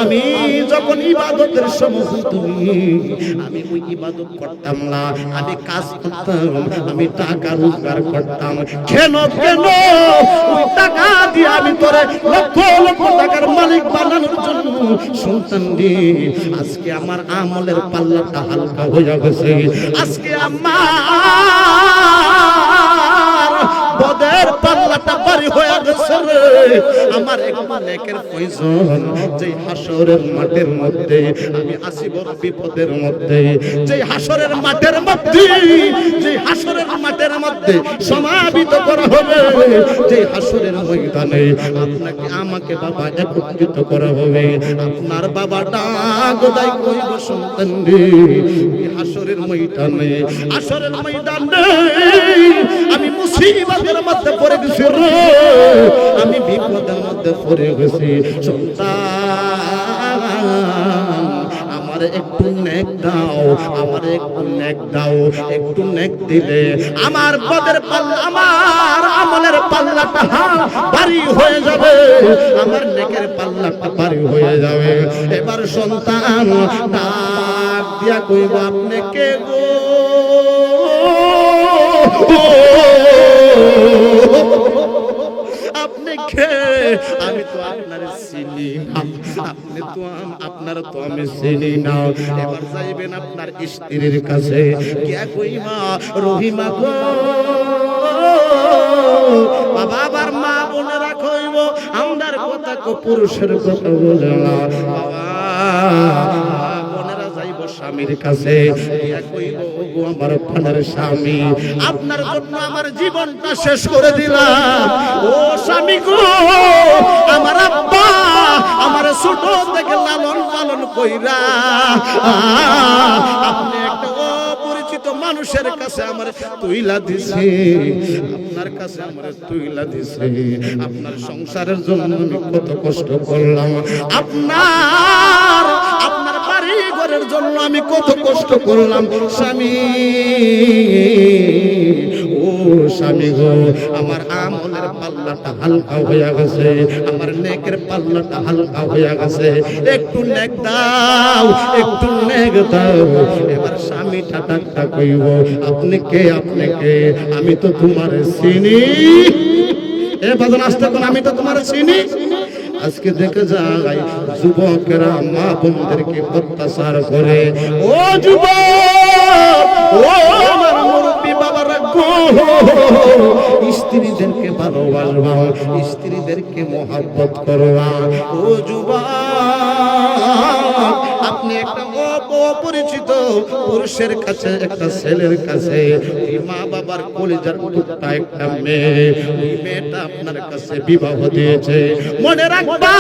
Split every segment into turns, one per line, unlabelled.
আমি যখন ইবাদতের সময় তুমি আমি ওই ইবাদত করতাম না, আমি কাজ করতাম, আমি টাকা রোজগার করতাম। কেন কেন ওই টাকা দিয়ে আমি তোরে লক্ষ লক্ষ টাকার মালিক বানানোর জন্য সন্তান দি আজকে আমার আমলের পাল্লাটা হালকা হয়ে গেছে। আজকে আমার বদের পাল্লাটা ভারী হয়ে গেছে রে। আমার একটু নেকের প্রয়োজন। যেই হাসরের মাঠের মধ্যে আমি আসি বড় বিপদের মধ্যে, যেই হাসরের মাঠের মধ্যে, যেই হাসরের মাঠের মধ্যে সমাবেত করা হবে, যেই হাসরের ময়দানে আপনাকে আমাকে বাবা একত্রিত করা হবে, আপনার বাবা ডাক দেয় কইব সন্তান রে হাসরের ময়দানে, হাসরের ময়দানে আমি মুসিবতের মধ্যে পড়ে গেছি রে, আমি বিপদের মধ্যে পড়ে গেছি। সন্তান আমার একটু নেক দাও, আমার একটু নেক দাও, একটু নেক দিলে আমার পদের পাল্লা, আমার আমলের পাল্লাটা ভারী হয়ে যাবে, আমার নেকের পাল্লাটা ভারী হয়ে যাবে। এবার সন্তান ডাক দিয়া কইব আপনি কে গো? আপনি কে? আমি তো আপনার চিনি না, আপনি তো আপনারা তো আমি চিনি না। এবার যাইবেন আপনার স্ত্রীর কাছে, কে কইমা রহিমা গো, বাবা আবার মা বোনেরা কইব আমরার কথা কো পুরুষের কথা বলে না, বাবা স্বামীর কাছে আমার প্রাণের স্বামী আপনার জন্য আমার জীবনটা শেষ করে দিলাম। ও স্বামী গো, আমার আব্বা আমার ছোট থেকে লালন পালন কইরা আপনি একটা অপরিচিত মানুষের কাছে আমার তুইলা দিছে, আপনার কাছে আমার তুইলা দিছে। আপনার সংসারের জন্য আমি কত কষ্ট করলাম, আপনার বাড়ি ঘরের জন্য আমি কত কষ্ট করলাম। স্বামী ও স্বামী গো, আমার আমলের পাল্লাটা হালকা হয়ে গেছে, আমার নেকের পাল্লাটা হালকা হয়ে গেছে, একটু নেক দাও, একটু নেক দাও। এবার স্বামী ঠাট্টা কইব আপনি কে? আপনি কে? আমি তো তোমার চিনি। এ বাজন আসতে কোন আমি তো তোমার চিনি। আজকে দেখে যাই যুবকেরা মা বোনদেরকে অত্যাচার করে। ও যুবক, ও আমার মুরব্বী বাবারা গো, স্ত্রীদেরকে ভালোবাসবা, স্ত্রীদেরকে মহব্বত করবা। ও যুবক, আপনি একটা অপরিচিত পুরুষের কাছে, একটা ছেলের কাছে, মা বাবার কলিজার টুকটা একটা মেয়ে, ওই মেয়েটা আপনার কাছে বিবাহ দিয়েছে। মনে রাখবা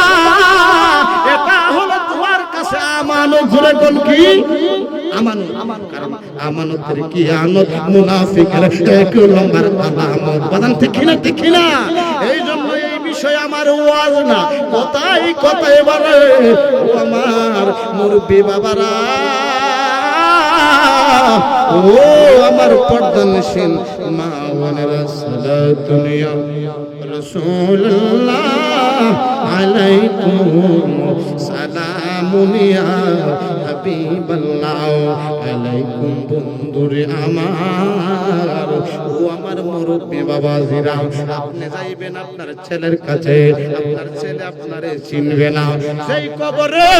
এটা হলো তোমার কাছে আমানত। জোরে কোন কি আমানত? কারণ আমানতের কি আনত মুনাফিকের এক নম্বর আলামত। বাদান ঠিক না? ঠিক না? এই জন্য এই বিষয় আমার ওয়াজ না, কথাই কথাই বলে ও আমার মুরব্বী বাবারা, ও আমার পর্দানশীল মা বোনেরা, সালাতুন ইয়া রাসূলুল্লাহ আলাইকুম, সালামুন ইয়া হাবিবাল্লাহ আলাইকুম। বন্ধুরে আমার, ও আমার মুরব্বী বাবাজিরা, আপনি যাইবেন আপনার ছেলের কাছে, আপনার ছেলে আপনারে চিনবে না। সেই কবরে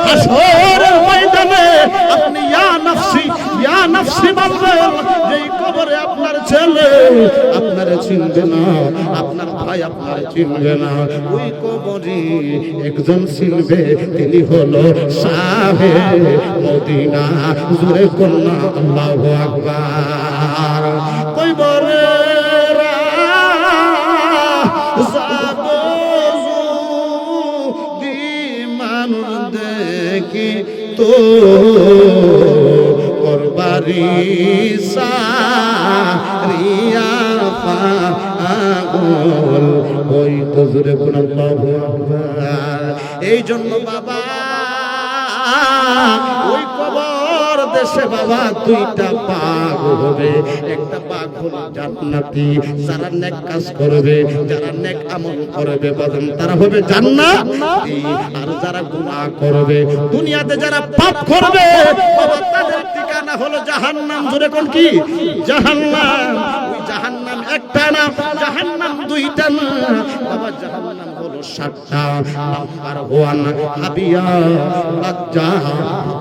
হাসরের ময়দানে আপনি ইয়া নাফসি ইয়া নাফসি বলবেন, যেই কবরে আপনার ছেলে আপনারে চিনবে না, আপনার ভাই আপনারে চিনবে না, ওই কবরে একজন চিনবে, তিনি হলো শাহে মদিনা। জোরে কন্যা আল্লাহু আকবার। কইবরে দেখি তো করবারি সারিয়া পাগল, ওই তো জোরে কোন আল্লাহু আকবার। এই জন্য বাবা ওই কবর দেশে বাবা দুইটা বাঘ হবে। একটা বাঘ হলো জান্নাতি, যারা নেক কাজ করবে, যারা নেক আমল করবে বাদাম তারা হবে জান্নাতি। আর যারা গুনাহ করবে, দুনিয়াতে যারা পাপ করবে বাবা তাদের ঠিকানা হলো জাহান্নাম। জোরে কোন কি? জাহান্নাম। ওই জাহান্নাম একটা না, জাহান্নাম দুইটা না বাবা, জাহান্নাম হলো 7টা। নাম্বার 1 হাবিয়া, লাজ্জা,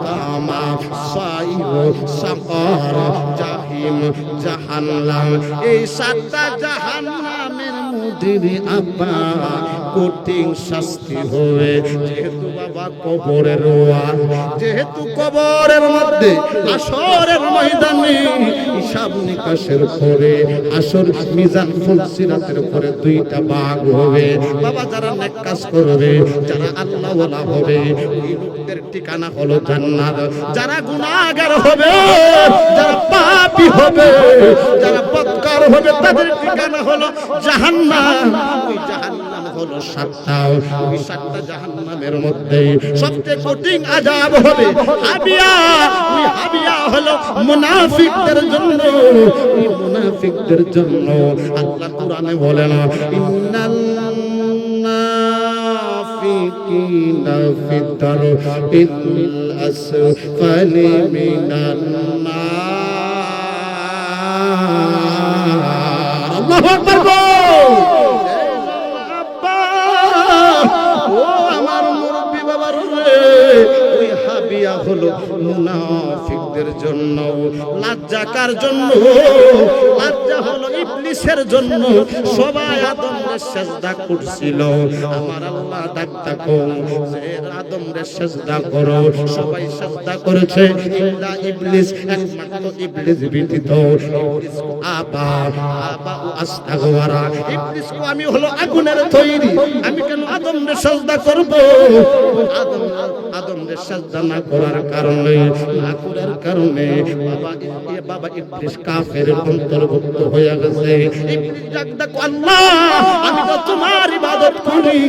তামা, সাইর, সাকার, জাহিম, জাহান্নাম। এই 7টা জাহান্নামের মধ্যে আব্বা কঠিন শাস্তি হবে। যেহেতু বাবা কবরের ওয়াজ, যেহেতু কবরের মধ্যে আসরের ময়দানে হিসাব নিকাশের পরে আসর মিজান ফুলসিরাতের পরে দুইটা ভাগ হবে বাবা। যারা নেক কাজ করবে, যারা আল্লাহ ওয়ালা হবে, ওই লোকদের ঠিকানা হলো জান্নাত। যারা গুনাহগার হবে, যারা পাপী হবে, যারা বদকার হবে তাদের ঠিকানা হলো জাহান্নাম। ওই জাহান্নাম হলো 7টা। ওই 7টা জাহান্নামের মধ্যে সবচেয়ে কঠিন আযাব হবে হাবিয়া। ওই হাবিয়া হলো মুনাফিকদের জন্য। ওই মুনাফিকদের জন্য আল্লাহ কোরআনে বলেন, ইন্নাল মুনাফিকিনা ফি দারকিল আসফালি মিনান নার। আল্লাহু আকবার। হলো মুনাফিকদের জন্য। লজ্জা কার জন্য? লজ্জা হলো ইবলিসের জন্য। সবাই আদমরে সিজদা করছিল, আমার আল্লাহ ডাকতা কোন যে আদমরে সিজদা করো, সবাই সিজদা করেছে ইল্লা ইবলিস, একমাত্র ইবলিস ব্যতীত। ইবলিস আবা আবা আস্তাগফারা। ইবলিস কো আমি হলো আগুনের তৈরি, আমি কেন আদমরে সিজদা করব? আদমরে সিজদা না করার কারণে, না করার কারণে বাবা ইবলিস কাফের অন্তর্ভুক্ত হয়ে গেছে। ইবলিস ডাকদা আল্লাহ, আমি তো তোমার ইবাদত করি,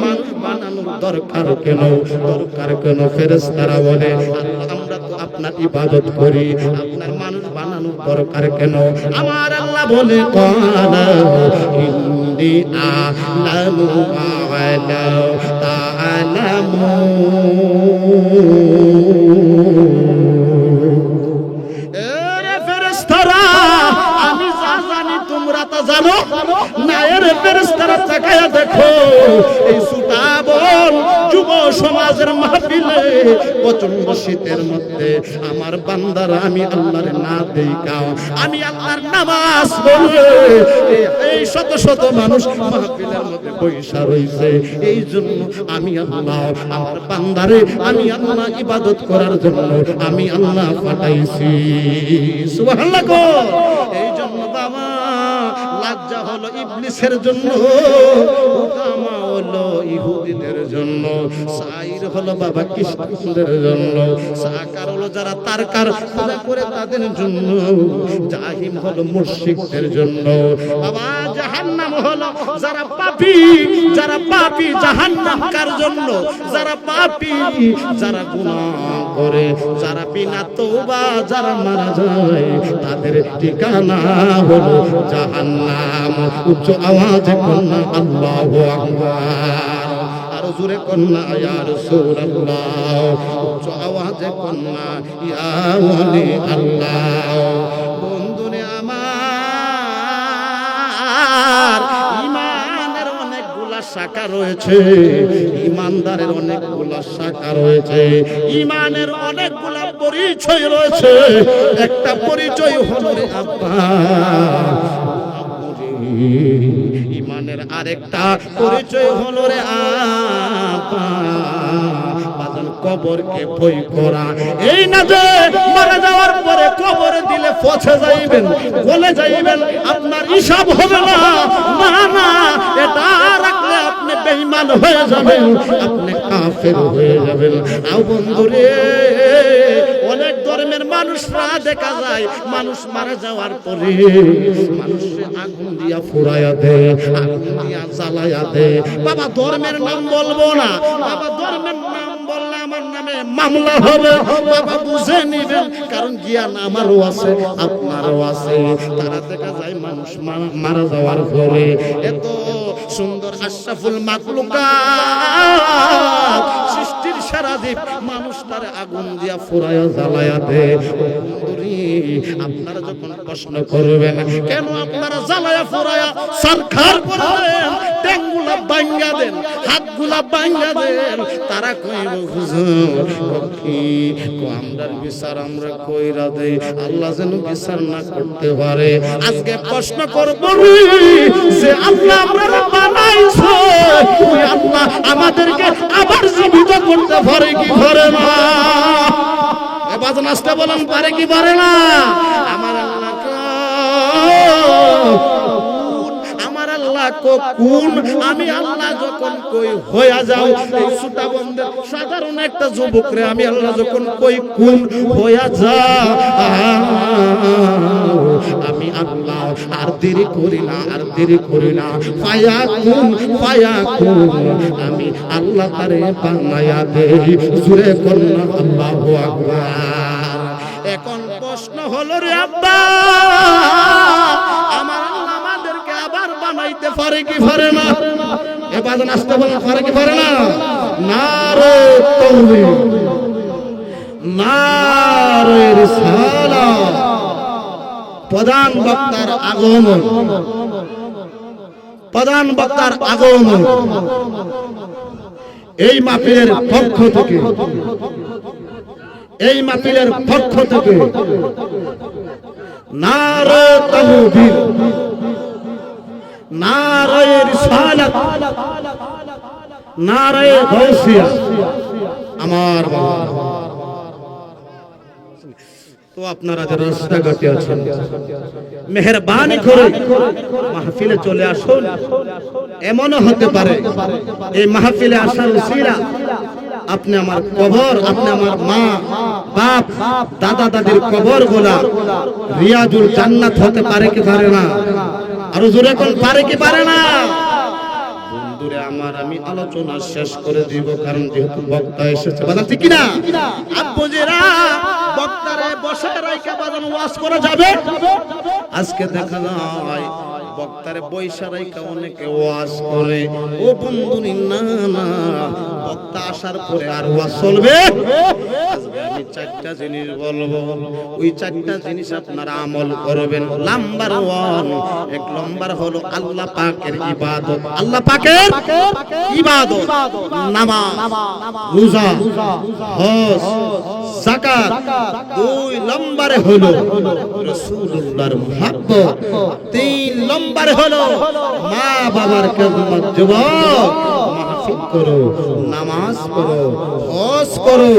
মানুষ বানানোর দরকার কেন? দরকার কেন? ফেরেশতারা বলে আমরা তো আপনার ইবাদত করি, আপনার মানুষ বানানোর দরকার কেন? আমার আল্লাহ বলে কানা ইন্দি আলামু আলা তাআলামু। আমি যা জানি তোমরা তা জানো না। এর ফেরেশতারা তাকায়া দেখো, এই সুতাবল যুব সমাজের মাহফিলে প্রচন্ড শীতের মধ্যে আমার বান্দারা আমি আল্লাহর না দেইকা, আমি আল্লাহর নামাজ পড়ে এই শত শত মানুষ মাহফিলের মধ্যে বৈশা রইছে। এই জন্য আমি আল্লাহ আমার বান্দারে আমি আল্লাহ ইবাদত করার জন্য আমি আল্লাহ পাঠাইছি। সুবহানাল্লাহ। এই জন্য বাবা লজ্জা হলো ইবলিসের জন্য, তামা হলো ইহুদিদের জন্য, সাইর হলো বাবা খ্রিস্টানদের জন্য, সাকার হলো যারা তারকার পূজা করে তাদের জন্য, জাহিম হলো মুশরিকদের জন্য। বাবা জাহান্নাম হলো যারা পাপী, যারা পাপী জাহান্নাম কার জন্য? যারা পাপী, যারা গুনাহ করে, যারা বিনা তওবা যারা মারা যায় তাদের ঠিকানা হলো জাহান্নাম। উচ্চ আওয়াজে কন্যা আল্লাহু আকবার। আর জোরে কন্যা ইয়া রাসূলুল্লাহ। উচ্চ আওয়াজে কন্যা ইয়া ওলি আল্লাহ। বন্ধুরে আমার, ইমানের অনেকগুলা শাখা রয়েছে, ইমানদারের অনেকগুলা শাখা রয়েছে, ইমানের অনেকগুলা পরিচয় রয়েছে। একটা পরিচয় হলো রে আব্বা, ইমানের আরেকটা পরিচয় হলো রে আপা বাজান কবরকে ভয় করা। এই না যে মারা যাওয়ার পরে কবরে দিলে পচে যাইবেন, গলে যাইবেন, আপনার হিসাব হবে না। না না, এটা রাখলে আপনি বেঈমান হয়ে যাবেন, আপনি কাফের হয়ে যাবেন। আও বন্ধুরে, অনেক ধর্মের মানুষরা দেখা যায় মানুষ মারা যাওয়ার পরে মানুষকে আগুন দিয়া ফুরাইয়া দে, আগুন দিয়া জ্বালাইয়া দে। বাবা ধর্মের নাম বলবো না, বাবা ধর্মের নাম বললে আমার নামে মামলা হবে, বাবা বুঝে নিবেন, কারণ জ্ঞান আমারও আছে আপনারও আছে। তারা দেখা যায় মানুষ মারা যাওয়ার পরে এত সুন্দর আশরাফুল মাখলুকাত সৃষ্টির সারাদ্বীপ মানুষ তার আগুন দিয়া ফুরাইয়া জ্বালাইয়া দে। আপনারা যখন প্রশ্ন করবেন কেন আপনারা জ্বালাইয়া ফুরাইয়া সরকার করবেন, ট্যাঙ্গুলা ভাঙ্গা দেন, হাতগুলা ভাঙ্গা দেন, তারা কইব হুজুর কি আমরার বিচার আমরা কইরা দেই, আল্লাহ যেন বিচার না করতে পারে। আজকে প্রশ্ন করব যে আল্লাহ আপনারা বানাইছে, ওই আল্লাহ আমাদেরকে আবার জীবিত করতে পারে কি পারে না? বাজান আসতে বলেন পারে কি পারে না? আমার আল্লাহ কোন, আমি আল্লাহ যখন কই হইয়া যাও, এই সুতা বন্ধের সাধারণ একটা যুবকরে আমি আল্লাহ যখন কই কোন হইয়া যা, আমি আল্লাহ আর দেরি করি না, আর দেরি করি না, পায়া কোন আমি আল্লাহ তারে বানায়া দেই। জুরে করনা আল্লাহু আকবার। এখন প্রশ্ন হলো রে আব্বা, আমার আল্লাহ আমাদেরকে আবার বানাইতে পারে কি পারে না? এ বাজান আসতে বলেন পারে কি পারে না? নারে তাওহীদ, নারে রিসালাত। প্রধান বক্তার আগমন, প্রধান বক্তার আগমন এই মাহফিলের পক্ষ থেকে, এই মাহফিলের পক্ষ থেকে নারে তাওহীদ, নারে রিসালাত, নারে গাউসিয়া। আমার বাবা তো আপনারা যারা রাস্তাঘাটে আছেন মেহেরবানি করে মাহফিলে চলে আসুন। এমনও হতে পারে এই মাহফিলে আসার উসিলা আপনি আমার কবর, আপনি আমার মা বাপ দাদা দাদির কবর গোলা রিয়াজুল জান্নাত হতে পারে কি পারে না? আরো জোরে কোন পারে কি পারে না? বন্ধুরে আমার, আমি আলোচনা শেষ করে দিব, কারণ যেহেতু বক্তা এসেছে। বাজান ঠিক কিনা? আব্বুজিরা বক্তারে বসায় রাইখা বাজান ওয়াজ করা যাবে? আজকে দেখা যায় বক্তারে বৈশা রাইখা অনেকে ওয়াজ করে। ও বন্ধুনি না না, বক্তা আসার পরে আর ওয়াজ চলবে? আজকে আমি চারটা জিনিস বলবো, ওই চারটা জিনিস আপনারা আমল করবেন। নাম্বার 1, এক নম্বর হলো আল্লাহ পাকের ইবাদত। আল্লাহ পাকের ইবাদত, নামাজ, রোজা, হজ, যাকাত। 2 নম্বরে হলো রাসূলুল্লাহর মুহাব্বত। 3 নম্বরে হলো মা বাবার খেদমত। যুবক, মাহফিল করো, নামাজ পড়ো, হজ করো,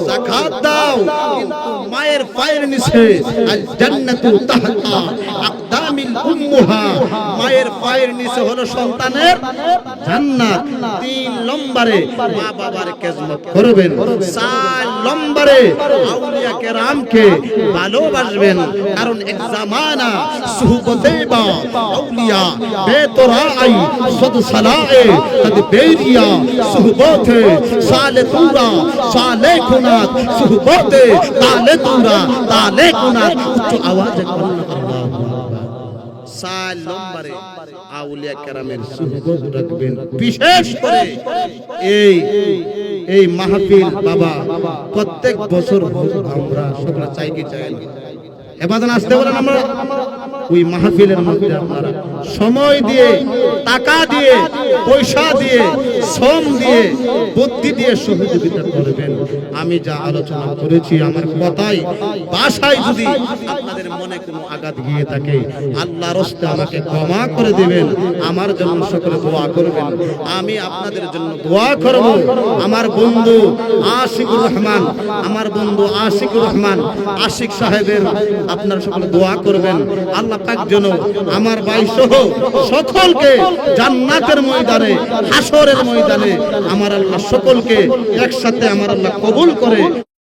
যাকাত দাও, কিন্তু মায়ের পায়ের নিচে আল জান্নাতু তাহতা আকদামিল উম্মুহা, মায়ের পায়ের নিচে হলো সন্তানের জান্নাত। 3 নম্বরে মা বাবার খেদমত করবেন। 4 নম্বরে আউলিয়া কেরামকে ভালোবাসবেন, কারণ এক জামানা সুহবতে বা আউলিয়া বেতরাই সদ সালায়ে কদ বেরিয়া সুহবতে সালে তুরা সালে কুনাত সুহবতে তালে তুরা তালে কুনাত। উচ্চ আওয়াজে বলুন আল্লাহু আকবার। 4 নম্বরে আউলিয়া কেরামের সুহবত রাখবেন। বিশেষ করে এই মাহফিল বাবা প্রত্যেক বছর আমরা সকলে চাই কি চাই না? এবারে আসতে বলেন আমরা ওই মাহফিলের মধ্যে আপনারা সময় দিয়ে, টাকা দিয়ে, পয়সা দিয়ে, শ্রম দিয়ে, বুদ্ধি দিয়ে সহযোগিতা করবেন। আমি যা আলোচনা করেছি আমার কথাই ভাষায় যদি আপনাদের মনে কোনো আঘাত গিয়ে থাকে, আল্লাহর রাস্তে আমাকে ক্ষমা করে দিবেন। আমার জন্য সকলে দোয়া করবেন, আমি আপনাদের জন্য দোয়া করব। আমার বন্ধু আশিকুর রহমান, আমার বন্ধু আশিকুর রহমান আশিক সাহেবের আপনারা সকলে দোয়া করবেন। আল্লাহ পাক যেন আমার ভাই সহ সকলকে জান্নাতের ময়দানে, হাসরের ময়দানে আমার আল্লাহ সকলকে একসাথে আমার আল্লাহ কবুল করে।